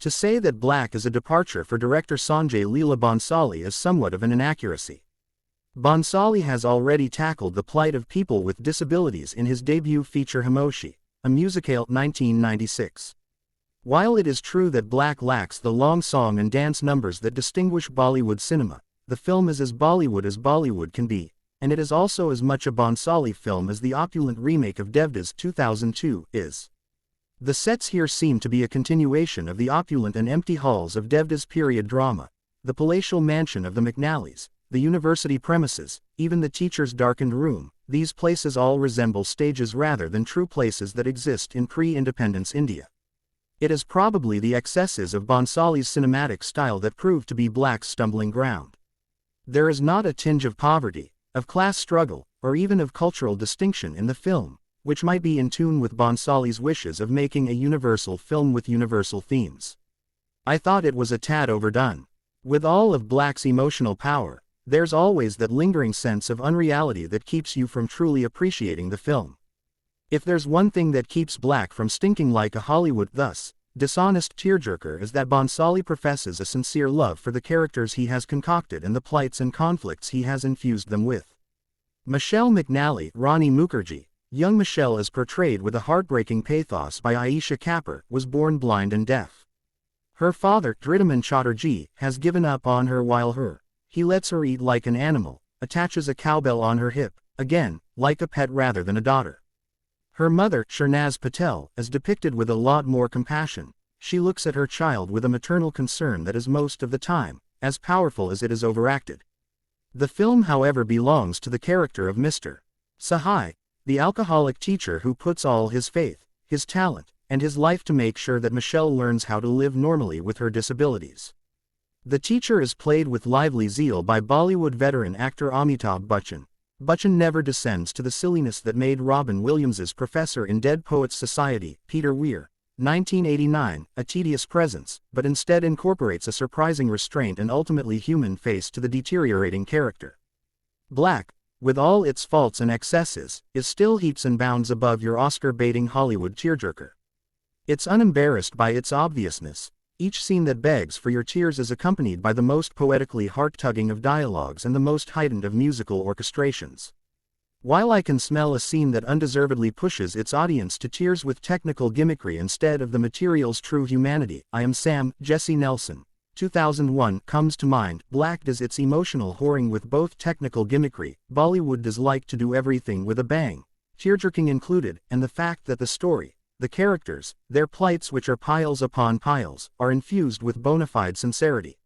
To say that Black is a departure for director Sanjay Leela Bhansali is somewhat of an inaccuracy. Bhansali has already tackled the plight of people with disabilities in his debut feature Hamoshi, a musicale 1996. While it is true that Black lacks the long song and dance numbers that distinguish Bollywood cinema, the film is as Bollywood can be, and it is also as much a Bhansali film as the opulent remake of Devdas 2002 is. The sets here seem to be a continuation of the opulent and empty halls of Devdas period drama, the palatial mansion of the McNallys, the university premises, even the teacher's darkened room. These places all resemble stages rather than true places that exist in pre-independence India. It is probably the excesses of Bhansali's cinematic style that prove to be Black's stumbling ground. There is not a tinge of poverty, of class struggle, or even of cultural distinction in the film, which might be in tune with Bhansali's wishes of making a universal film with universal themes. I thought it was a tad overdone. With all of Black's emotional power, there's always that lingering sense of unreality that keeps you from truly appreciating the film. If there's one thing that keeps Black from stinking like a Hollywood thus dishonest tearjerker is that Bhansali professes a sincere love for the characters he has concocted and the plights and conflicts he has infused them with. Michelle McNally, Rani Mukerji, young Michelle as portrayed with a heartbreaking pathos by Aisha Kapoor, was born blind and deaf. Her father, Dhridaman Chatterjee, has given up on her while he lets her eat like an animal, attaches a cowbell on her hip, again, like a pet rather than a daughter. Her mother, Sharnaz Patel, is depicted with a lot more compassion. She looks at her child with a maternal concern that is most of the time as powerful as it is overacted. The film, however, belongs to the character of Mr. Sahai, the alcoholic teacher who puts all his faith, his talent, and his life to make sure that Michelle learns how to live normally with her disabilities. The teacher is played with lively zeal by Bollywood veteran actor Amitabh Bachchan. Bachchan never descends to the silliness that made Robin Williams's professor in Dead Poets Society, Peter Weir, 1989, a tedious presence, but instead incorporates a surprising restraint and ultimately human face to the deteriorating character. Black, with all its faults and excesses, is still heaps and bounds above your Oscar-baiting Hollywood tearjerker. It's unembarrassed by its obviousness. Each scene that begs for your tears is accompanied by the most poetically heart-tugging of dialogues and the most heightened of musical orchestrations. While I can smell a scene that undeservedly pushes its audience to tears with technical gimmickry instead of the material's true humanity, I Am Sam, Jesse Nelson, 2001, comes to mind. Black does its emotional whoring with both technical gimmickry, Bollywood does like to do everything with a bang, tearjerking included, and the fact that the story, the characters, their plights which are piles upon piles, are infused with bona fide sincerity.